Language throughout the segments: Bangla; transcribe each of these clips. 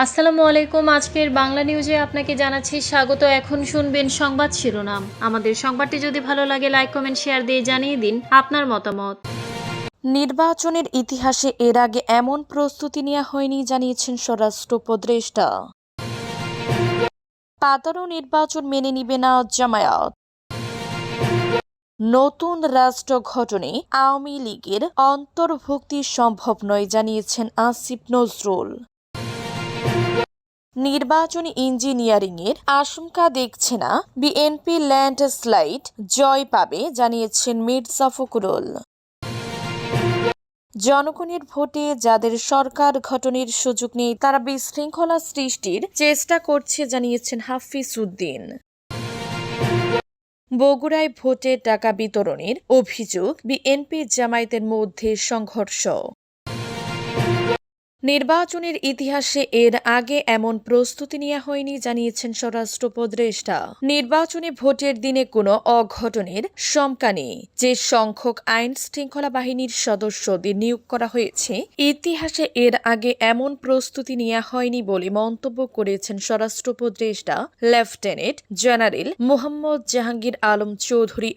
আসসালামু আলাইকুম। আজকের বাংলা নিউজে আপনাকে জানাচ্ছি স্বাগত। এখন শুনবেন সংবাদ শিরোনাম। আমাদের সংবাদটি যদি ভালো লাগে লাইক কমেন্ট শেয়ার দিয়ে জানিয়ে দিন আপনার মতামত। নির্বাচনের ইতিহাসে এর আগে এমন প্রস্তুতি নেওয়া হয়নি জানিয়েছেন স্বরাষ্ট্র উপদেষ্টা। পাতানো নির্বাচন মেনে নিবে না জামায়াত। নতুন রাষ্ট্র গঠনে আওয়ামী লীগের অন্তর্ভুক্তি সম্ভব নয় জানিয়েছেন আসিফ নজরুল। নির্বাচনী ইঞ্জিনিয়ারিংয়ের আশঙ্কা দেখছে না বিএনপি, ল্যান্ডস্লাইড জয় পাবে জানিয়েছেন মির্জা ফখরুল। জনগণের ভোটে যাদের সরকার গঠনের সুযোগ নেই তারা বিশৃঙ্খলা সৃষ্টির চেষ্টা করছে জানিয়েছেন হাফিজ উদ্দিন। বগুড়ায় ভোটে টাকা বিতরণের অভিযোগ, বিএনপি জামায়াতের মধ্যে সংঘর্ষ। নির্বাচনের ইতিহাসে এর আগে এমন প্রস্তুতি নেওয়া হয়নি জানিয়েছেন স্বরাষ্ট্র উপদেষ্টা। নির্বাচনে ভোটের দিনে কোনো অঘটনের শঙ্কা নেই। যে সংখ্যক আইন শৃঙ্খলা বাহিনীর সদস্যদের নিয়োগ করা হয়েছে, ইতিহাসে এর আগে এমন প্রস্তুতি নেওয়া হয়নি বলে মন্তব্য করেছেন স্বরাষ্ট্র উপদেষ্টা লেফটেন্যান্ট জেনারেল মোহাম্মদ জাহাঙ্গীর আলম চৌধুরী।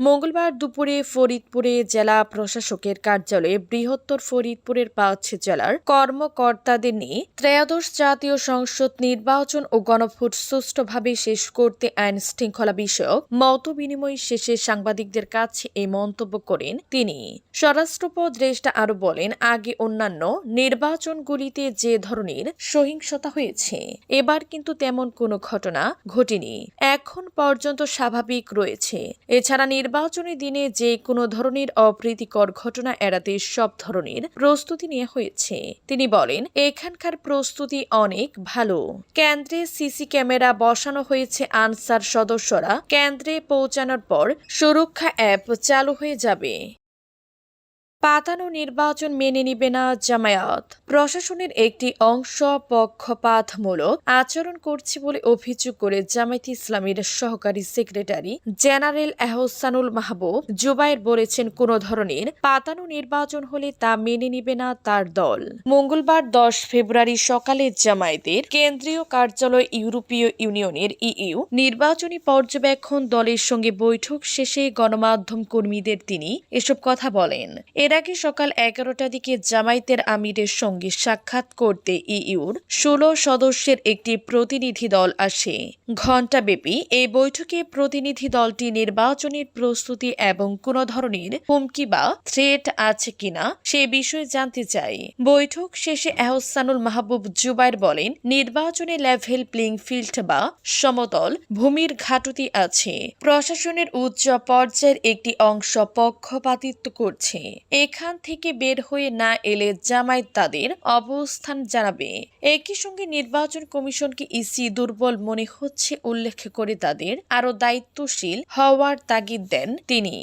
মঙ্গলবার দুপুরে ফরিদপুরে জেলা প্রশাসকের কার্যালয়ে বৃহত্তর ফরিদপুরের ৫ জেলার কর্মকর্তাদের নিয়ে ত্রয়োদশ জাতীয় সংসদ নির্বাচন ও গণভোট সুষ্ঠুভাবে শেষ করতে আইন শৃঙ্খলা বিষয়ক মতবিনিময় শেষে সাংবাদিকদের কাছে এই মন্তব্য করেন তিনি। স্বরাষ্ট্র উপদেষ্টা আরও বলেন, আগে অন্যান্য নির্বাচনগুলিতে যে ধরনের সহিংসতা হয়েছে, এবার কিন্তু তেমন কোনো ঘটনা ঘটেনি। এখন পর্যন্ত স্বাভাবিক রয়েছে। এছাড়া নির্বাচনের দিনে যে কোনো ধরনের অপ্রীতিকর ঘটনা এড়াতে সব ধরনের প্রস্তুতি নেওয়া হয়েছে। তিনি বলেন, এখানকার প্রস্তুতি অনেক ভালো। কেন্দ্রে সিসি ক্যামেরা বসানো হয়েছে। আনসার সদস্যরা কেন্দ্রে পৌঁছানোর পর সুরক্ষা অ্যাপ চালু হয়ে যাবে। পাতানো নির্বাচন মেনে নিবে না জামায়াত। প্রশাসনের একটি অংশ পক্ষপাতমূলক আচরণ করছে বলে অভিযোগ করে জামায়াতে ইসলামীর সহকারী সেক্রেটারি জেনারেল এহসানুল মাহবুব জুবায়ের বলেছেন, কোনো ধরনের পাতানো নির্বাচন হলে তা মেনে নিবে না তার দল। মঙ্গলবার ১০ ফেব্রুয়ারি সকালে জামায়াতের কেন্দ্রীয় কার্যালয় ইউরোপীয় ইউনিয়নের ইইউ নির্বাচনী পর্যবেক্ষণ দলের সঙ্গে বৈঠক শেষে গণমাধ্যম কর্মীদের তিনি এসব কথা বলেন। এর আগে সকাল ১১টার দিকে জামায়াতের আমিরের সঙ্গে সাক্ষাৎ করতে ইইউর ১৬ সদস্যের একটি প্রতিনিধি দল আসে। ঘণ্টাব্যাপী এই বৈঠকে প্রতিনিধি দলটি নির্বাচনের প্রস্তুতি এবং কোনো ধরনের হুমকি বা থ্রেট আছে কিনা সে বিষয়ে জানতে চায়। বৈঠক শেষে এহসানুল মাহবুব জুবায়ের বলেন, নির্বাচনে লেভেল প্লেইং ফিল্ড বা সমতল ভূমির ঘাটতি আছে। প্রশাসনের উচ্চ পর্যায়ের একটি অংশ পক্ষপাতিত্ব করছে। এখান থেকে বের হয়ে না এলে জামায়াত তাদের অবস্থান জানাবে। একই সঙ্গে নির্বাচন কমিশনকে ইসি দুর্বল মনে হচ্ছে উল্লেখ করে তাদের আরও দায়িত্বশীল হওয়ার তাগিদ দেন তিনি।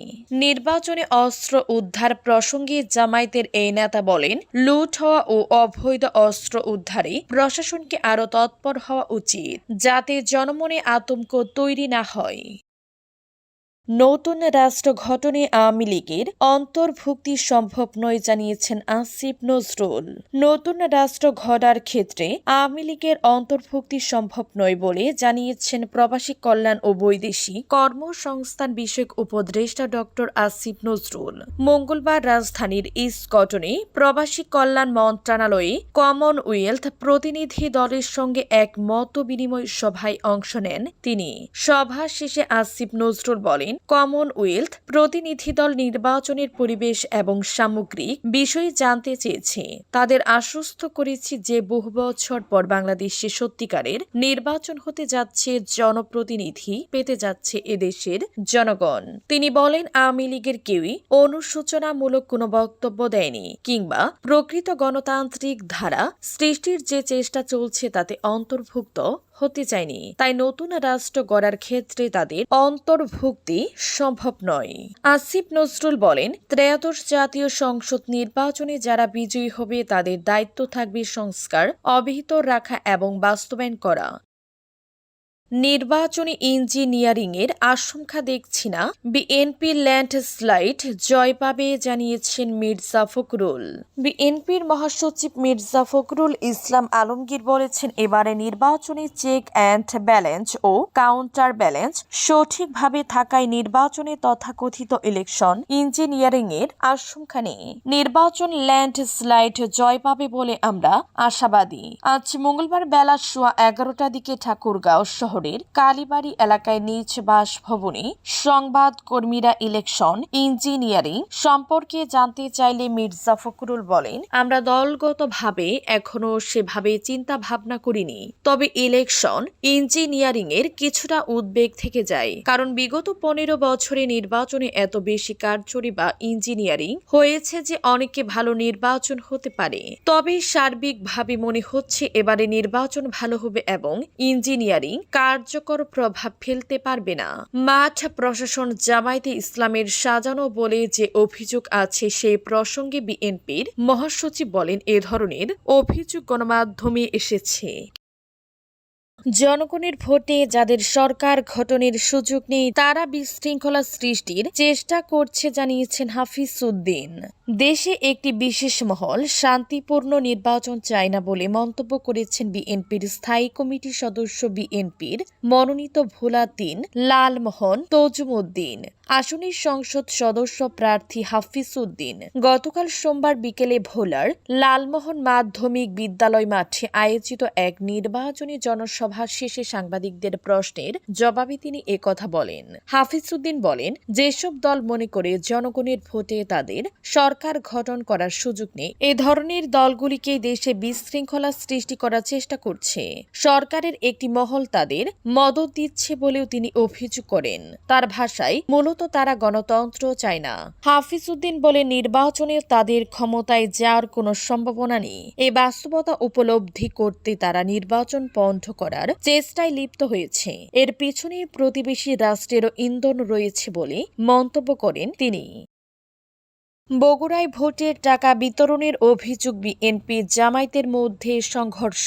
নির্বাচনে অস্ত্র উদ্ধার প্রসঙ্গে জামায়াতের এই নেতা বলেন, লুট হওয়া ও অবৈধ অস্ত্র উদ্ধারে প্রশাসনকে আরও তৎপর হওয়া উচিত, যাতে জনমনে আতঙ্ক তৈরি না হয়। নতুন রাষ্ট্র গঠনে আওয়ামী লীগের অন্তর্ভুক্তি সম্ভব নয় জানিয়েছেন আসিফ নজরুল। নতুন রাষ্ট্র গড়ার ক্ষেত্রে আওয়ামী লীগের অন্তর্ভুক্তি সম্ভব নয় বলে জানিয়েছেন প্রবাসী কল্যাণ ও বৈদেশিক কর্মসংস্থান বিষয়ক উপদেষ্টা ডক্টর আসিফ নজরুল। মঙ্গলবার রাজধানীর ইস্কটনে প্রবাসী কল্যাণ মন্ত্রণালয়ে কমনওয়েলথ প্রতিনিধি দলের সঙ্গে এক মতবিনিময় সভায় অংশ নেন তিনি। সভা শেষে আসিফ নজরুল বলেন, কমনওয়েলথ প্রতিনিধি দল নির্বাচনের পরিবেশ এবং সামগ্রিক বিষয়ে জানতে চেয়েছে। তাদের আশ্বস্ত করেছি যে বহু বছর পর বাংলাদেশে সত্যিকারের নির্বাচন হতে যাচ্ছে, জনপ্রতিনিধি পেতে যাচ্ছে এদেশের জনগণ। তিনি বলেন, আওয়ামী লীগের কেউই অনুশোচনামূলক কোনো বক্তব্য দেয়নি কিংবা প্রকৃত গণতান্ত্রিক ধারা সৃষ্টির যে চেষ্টা চলছে তাতে অন্তর্ভুক্ত হতে চায়নি। তাই নতুন রাষ্ট্র গড়ার ক্ষেত্রে তাদের অন্তর্ভুক্তি সম্ভব নয়। আসিফ নজরুল বলেন, ত্রয়োদশ জাতীয় সংসদ নির্বাচনে যারা বিজয়ী হবে তাদের দায়িত্ব থাকবে সংস্কার অব্যাহত রাখা এবং বাস্তবায়ন করা। নির্বাচনী ইঞ্জিনিয়ারিংয়ের আশঙ্কা দেখছি না, বিএনপি ল্যান্ডস্লাইড জয় পাবে জানিয়েছেন মির্জা ফখরুল। বিএনপির মহাসচিব মির্জা ফখরুল ইসলাম আলমগীর বলেছেন, এবারে নির্বাচনী চেক অ্যান্ড ব্যালেন্স ও কাউন্টার ব্যালেন্স সঠিকভাবে থাকায় নির্বাচনে তথাকথিত ইলেকশন ইঞ্জিনিয়ারিং এর আশঙ্কা নেই। নির্বাচন ল্যান্ডস্লাইড জয় পাবে বলে আমরা আশাবাদী। আজ মঙ্গলবার বেলা 11:15 দিকে ঠাকুরগাঁও শহরের কালীবাড়ি এলাকায় নিজ বাসভবনে সংবাদ কর্মীরা ইলেকশন ইঞ্জিনিয়ারিং সম্পর্কে জানতে চাইলে মির্জা ফখরুল বলেন, আমরা দলগতভাবে এখনো সেভাবে চিন্তা ভাবনা করিনি, তবে ইলেকশন ইঞ্জিনিয়ারিং এর কিছুটা উদ্বেগ থেকে যায়, কারণ বিগত 15 বছরে নির্বাচনে এত বেশি কারচুপি বা ইঞ্জিনিয়ারিং হয়েছে যে অনেকে ভালো নির্বাচন হতে পারে। তবে সার্বিকভাবে মনে হচ্ছে এবারে নির্বাচন ভালো হবে এবং ইঞ্জিনিয়ারিং কার্যকর প্রভাব ফেলতে পারবে না। মাঠ প্রশাসন জামায়াতে ইসলামের সাজানো বলে যে অভিযোগ আছে সেই প্রসঙ্গে বিএনপির মহাসচিব বলেন, এ ধরনের অভিযোগ গণমাধ্যমে এসেছে। জনগণের ভোটে যাদের সরকার গঠনের সুযোগ নেই তারা বিশৃঙ্খলা সৃষ্টির চেষ্টা করছে জানিয়েছেন হাফিজ উদ্দিন। দেশে একটি বিশেষ মহল শান্তিপূর্ণ নির্বাচন চায় না বলে মন্তব্য করেছেন বিএনপির স্থায়ী কমিটির সদস্য বিএনপির মনোনীত ভোলা ৩ লালমোহন তজুমউদ্দিন আসনের সংসদ সদস্য প্রার্থী হাফিজ উদ্দিন গতকাল সোমবার বিকেলে ভোলার লালমোহন মাধ্যমিক বিদ্যালয় মাঠে আয়োজিত এক নির্বাচনী জনসভা শেষে সাংবাদিকদের প্রশ্নের জবাবে তিনি একথা বলেন। হাফিজ উদ্দিন বলেন, যেসব দল মনে করে জনগণের ভোটে তাদের সরকার গঠন করার সুযোগ নেই, এ ধরনের দলগুলিকে দেশে বিশৃঙ্খলা সৃষ্টি করার চেষ্টা করছে। সরকারের একটি মহল তাদের মদত দিচ্ছে বলেও তিনি অভিযোগ করেন। তার ভাষায় মূলত তারা গণতন্ত্র চায় না। হাফিজ উদ্দিন বলে, নির্বাচনে তাদের ক্ষমতায় যাওয়ার কোনো সম্ভাবনা নেই। এই বাস্তবতা উপলব্ধি করতে তারা নির্বাচন বন্ধ করার চেষ্টায় লিপ্ত হয়েছে। এর পিছনে প্রতিবেশী রাষ্ট্রেরও ইন্ধন রয়েছে বলে মন্তব্য করেন তিনি। বগুড়ায় ভোটের টাকা বিতরণের অভিযোগ বিএনপি জামায়াতের মধ্যে সংঘর্ষ।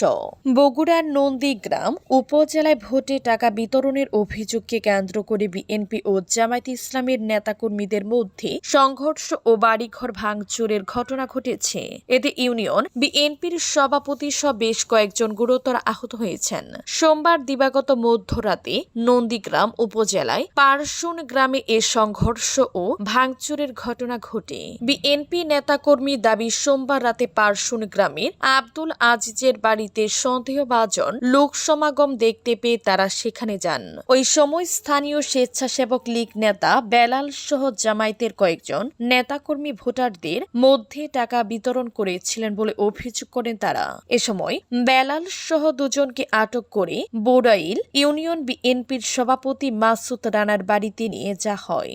বগুড়ার নন্দীগ্রাম উপজেলায় ভোটে টাকা বিতরণের অভিযোগকে কেন্দ্র করে বিএনপি ও জামায়াতে ইসলামের নেতাকর্মীদের মধ্যে সংঘর্ষ ও বাড়িঘর ভাঙচুরের ঘটনা ঘটেছে। এতে ইউনিয়ন বিএনপির সভাপতি সহ বেশ কয়েকজন গুরুতর আহত হয়েছেন। সোমবার দিবাগত মধ্যরাতে নন্দীগ্রাম উপজেলায় পারশুন গ্রামে এ সংঘর্ষ ও ভাঙচুরের ঘটনা ঘটে। বিএনপি নেতাকর্মী দাবি, সোমবার রাতে পারশুন গ্রামের আব্দুল আজিজের বাড়িতে সন্দেহভাজন লোক সমাগম দেখতে পেয়ে তারা সেখানে যান। ওই সময় স্থানীয় স্বেচ্ছাসেবক লীগ নেতা বেলাল সহ জামায়াতের কয়েকজন নেতাকর্মী ভোটারদের মধ্যে টাকা বিতরণ করেছিলেন বলে অভিযোগ করেন তারা। এ সময় বেলাল সহ দুজনকে আটক করে বড়াইল ইউনিয়ন বিএনপির সভাপতি মাসুদ রানার বাড়িতে নিয়ে যাওয়া হয়।